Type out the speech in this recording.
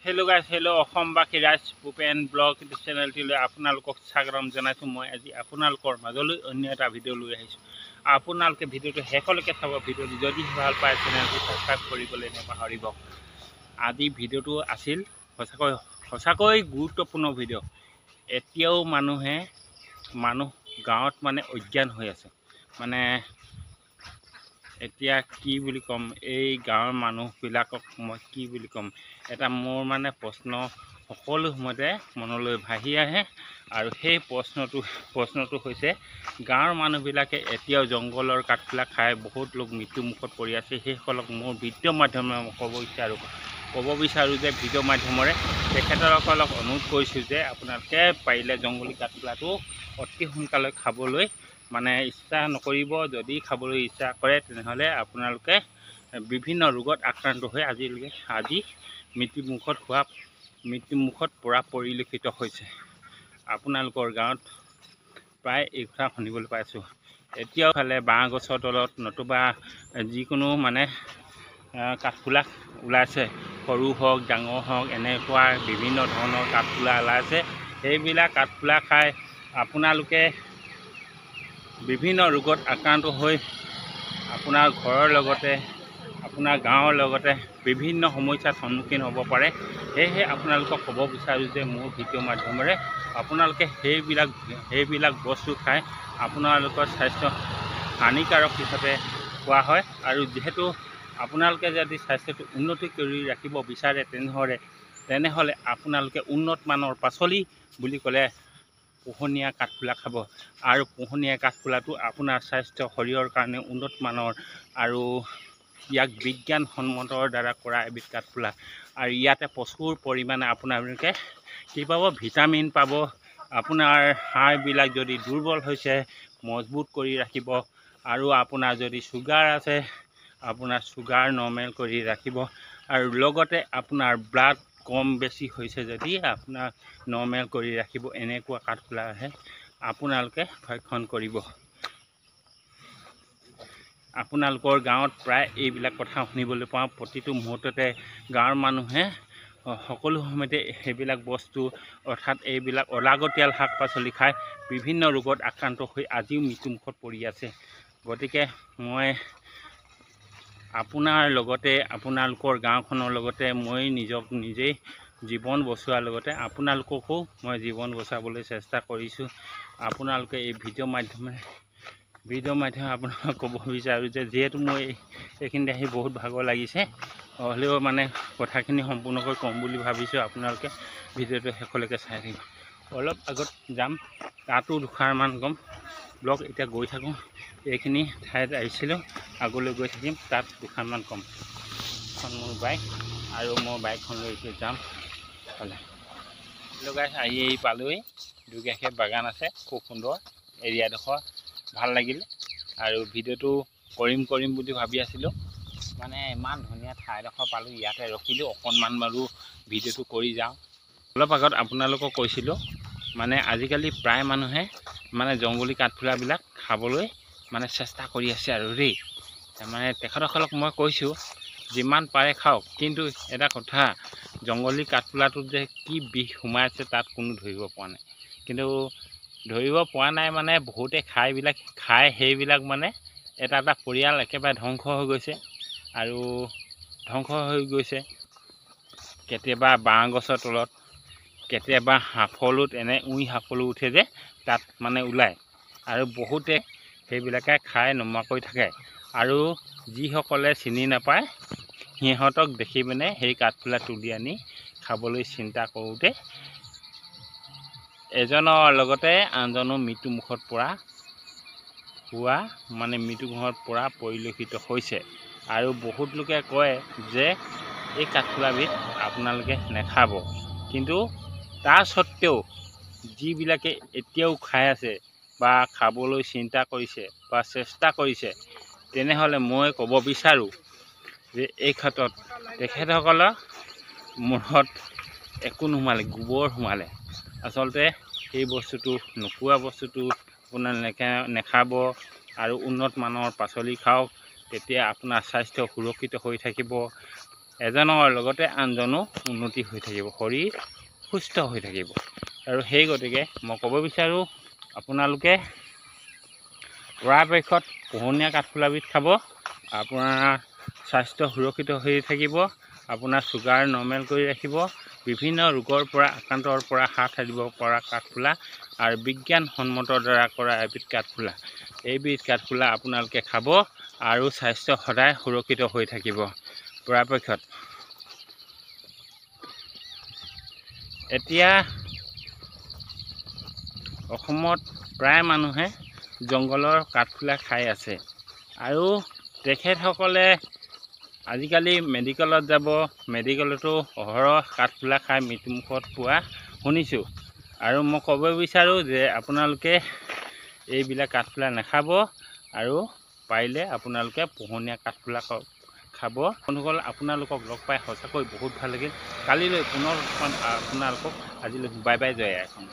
Hello' guys, hello' অসমবাসী ৰাইজ, Bhupen blog চেনেলটিলৈ আপোনালোকক স্বাগতম জনাইছোঁ। মই আজি আপোনালোকৰ মাজলৈ অন্য এটা ভিডিঅ' লৈ আহিছোঁ। আপোনালোকে ভিডিঅ'টো শেষলৈকে চাব। ভিডিঅ'টো যদি ভাল পায় চেনেলটো ছাবস্ক্ৰাইব কৰিবলৈ নাপাহৰিব। আজি ভিডিঅ'টো আছিল সঁচাকৈ গুৰুত্বপূৰ্ণ ভিডিঅ'। এতিয়াও মানুহ গাঁৱত মানে অজ্ঞান হৈ আছে। মানে এতিয়া কি বুলি ক'ম, এই গাঁৱৰ মানুহবিলাকক মই কি বুলি ক'ম, এটা মোৰ মানে প্ৰশ্ন সকলো সময়তে মনলৈ ভাহি আহে। আৰু সেই প্ৰশ্নটো হৈছে গাঁৱৰ মানুহবিলাকে এতিয়াও জংঘলৰ কাঠবিলাক খাই বহুত লোক মৃত্যুমুখত পৰি আছে। সেইসকলক মোৰ ভিডিঅ' মাধ্যমেৰে মই ক'ব বিচাৰোঁ যে ভিডিঅ' মাধ্যমেৰে তেখেতসকলক অনুৰোধ কৰিছোঁ যে আপোনালোকে পাৰিলে জংঘলী কাঠফুলাটো অতি সোনকালে খাবলৈ মানে ইচ্ছা নকৰিব। যদি খাবলৈ ইচ্ছা কৰে তেনেহ'লে আপোনালোকে বিভিন্ন ৰোগত আক্ৰান্ত হৈ আজি মৃত্যুমুখত পৰা পৰিলক্ষিত হৈছে। আপোনালোকৰ গাঁৱত প্ৰায় এই কথা শুনিবলৈ পাইছোঁ। এতিয়াও ফালে বাঁহ গছৰ তলত নতুবা যিকোনো মানে কাঠফুলা ওলাইছে, সৰু হওক ডাঙৰ হওক, এনেকুৱা বিভিন্ন ধৰণৰ কাঠফুলা ওলাইছে। সেইবিলাক কাঠফুলা খাই আপোনালোকে বিভিন্ন ৰোগত আক্ৰান্ত হৈ আপোনাৰ ঘৰৰ লগতে আপোনাৰ গাঁৱৰ লগতে বিভিন্ন সমস্যাৰ সন্মুখীন হ'ব পাৰে। সেয়েহে আপোনালোকক ক'ব বিচাৰোঁ যে মোৰ ভিডিঅ' মাধ্যমেৰে আপোনালোকে সেইবিলাক বস্তু খাই আপোনালোকৰ স্বাস্থ্য হানিকাৰক হিচাপে কোৱা হয়। আৰু যিহেতু আপোনালোকে যদি স্বাস্থ্যটো উন্নতি কৰি ৰাখিব বিচাৰে তেনেহ'লে আপোনালোকে উন্নত মানৰ পাচলি বুলি ক'লে পোহনীয়া কাঠফুলা খাব। আৰু পোহনীয়া কাঠফুলাটো আপোনাৰ স্বাস্থ্য শৰীৰৰ কাৰণে উন্নত মানৰ, আৰু ইয়াক বিজ্ঞানসন্মতৰ দ্বাৰা কৰা এবিধ কাঠফুলা। আৰু ইয়াতে প্ৰচুৰ পৰিমাণে আপোনালোকে কি পাব, ভিটামিন পাব। আপোনাৰ হাড়বিলাক যদি দুৰ্বল হৈছে মজবুত কৰি ৰাখিব। আৰু আপোনাৰ যদি চুগাৰ আছে আপোনাৰ চুগাৰ নৰ্মেল কৰি ৰাখিব। আৰু লগতে আপোনাৰ ব্লাড কম বেছি হৈছে যদি আপোনাৰ নৰ্মেল কৰি ৰাখিব। এনেকুৱা কাঠফুলাহে আপোনালোকে ভক্ষণ কৰিব। আপোনালোকৰ গাঁৱত প্ৰায় এইবিলাক কথা শুনিবলৈ পাওঁ। প্ৰতিটো মুহূৰ্ততে গাঁৱৰ মানুহে সকলো সময়তে সেইবিলাক বস্তু অৰ্থাৎ এইবিলাক অলাগতিয়াল শাক পাচলি খাই বিভিন্ন ৰোগত আক্ৰান্ত হৈ আজিও মৃত্যুমুখত পৰি আছে। গতিকে মই আপোনাৰ লগতে আপোনালোকৰ গাঁওখনৰ লগতে মই নিজেই জীৱন বচোৱাৰ লগতে আপোনালোককো মই জীৱন বচাবলৈ চেষ্টা কৰিছোঁ। আপোনালোকে এই ভিডিঅ' মাধ্যমেৰে আপোনালোকক ক'ব বিচাৰোঁ যে যিহেতু মই এইখিনিতে আহি বহুত ভাগৰ লাগিছে, হ'লেও মানে কথাখিনি সম্পূৰ্ণকৈ ক'ম বুলি ভাবিছোঁ। আপোনালোকে ভিডিঅ'টো শেষলৈকে চাই থাকিব। অলপ আগত যাম, তাতো দুষাৰমান ক'ম। ব্লগ এতিয়া গৈ থাকোঁ, এইখিনি ঠাইত আহিছিলোঁ, আগলৈ গৈ থাকিম, তাত দুষাৰমান ক'ম। এখন মোৰ বাইক, আৰু মই বাইকখন লৈ এতিয়া যাম ফালে। লগাই আহি পালোঁহি। দুগেশে বাগান আছে, খুব সুন্দৰ এৰিয়াডোখৰ ভাল লাগিল। আৰু ভিডিঅ'টো কৰিম বুলি ভাবি আছিলোঁ, মানে ইমান ধুনীয়া ঠাইডোখৰ পালোঁ, ইয়াতে ৰখিলোঁ অকণমান বাৰু ভিডিঅ'টো কৰি যাওঁ। অলপ আগত আপোনালোকক কৈছিলোঁ মানে আজিকালি প্ৰায় মানুহে মানে জংঘলী কাঠফুলাবিলাক খাবলৈ মানে চেষ্টা কৰি আছে আৰু দেই। মানে তেখেতসকলক মই কৈছোঁ যিমান পাৰে খাওক, কিন্তু এটা কথা, জংঘলী কাঠফুলাটোত যে কি বিষ সোমাই আছে তাত কোনো ধৰিব পৰা নাই। কিন্তু ধৰিব পৰা নাই মানে বহুতে খাই সেইবিলাক মানে এটা পৰিয়াল একেবাৰে ধ্বংস হৈ গৈছে। কেতিয়াবা বাঁহ গছৰ তলত, কেতিয়াবা সাফলত, উই সাফলো উঠে যে তাত মানে ওলায়, আৰু বহুতে সেইবিলাকে খাই নমোৱাকৈ থাকে। আৰু যিসকলে চিনি নাপায় সিহঁতক দেখি পিনে সেই কাঠফুলা তুলি আনি খাবলৈ চিন্তা কৰোঁতে এজনৰ লগতে আনজনো মৃত্যুমুখত পৰিলক্ষিত হৈছে। আৰু বহুত লোকে কয় যে এই কাঠফুলাবিধ আপোনালোকে নাখাব, কিন্তু তাৰ স্বত্বেও যিবিলাকে এতিয়াও খাই আছে বা খাবলৈ চিন্তা কৰিছে বা চেষ্টা কৰিছে, তেনেহ'লে মই ক'ব বিচাৰোঁ যে এই ক্ষেত্ৰত তেখেতসকলৰ মূৰত একো নোসোমালে, গোবৰ সোমালে। আচলতে সেই বস্তুটো নোখোৱা বস্তুটো আপোনালোকে নাখাব, আৰু উন্নত মানৰ পাচলি খাওক, তেতিয়া আপোনাৰ স্বাস্থ্য সুৰক্ষিত হৈ থাকিব। এজনৰ লগতে আনজনো উন্নতি হৈ থাকিব, শৰীৰ সুস্থ হৈ থাকিব। আৰু সেই গতিকে মই ক'ব বিচাৰোঁ আপোনালোকে পৰাপক্ষত পোহনীয়া কাঠফুলাবিধ খাব। আপোনাৰ স্বাস্থ্য সুৰক্ষিত হৈ থাকিব, আপোনাৰ চুগাৰ নৰ্মেল কৰি ৰাখিব, বিভিন্ন ৰোগৰ পৰা আক্ৰান্তৰ পৰা হাত সাৰিব পৰা কাঠফুলা আৰু বিজ্ঞানসন্মতৰ দ্বাৰা কৰা এবিধ কাঠফুলা। এইবিধ কাঠফুলা আপোনালোকে খাব আৰু স্বাস্থ্য সদায় সুৰক্ষিত হৈ থাকিব পৰাপক্ষত। এতিয়া অসমত প্ৰায় মানুহে জংঘলৰ কাঠফুলা খাই আছে আৰু তেখেতসকলে আজিকালি মেডিকেলত যাব, মেডিকেলতো অহৰহ কাঠফুলা খাই মৃত্যুমুখত পোৱা শুনিছোঁ। আৰু মই ক'ব বিচাৰোঁ যে আপোনালোকে এইবিলাক কাঠফুলা নাখাব আৰু পাৰিলে আপোনালোকে পোহনীয়া কাঠফুলা খাব। বন্ধুসকল, আপোনালোকক লগ পাই সঁচাকৈ বহুত ভাল লাগিল। কালিলৈ পুনৰ আপোনালোকক আজিলৈ বাই বাই, জয় আই অসম।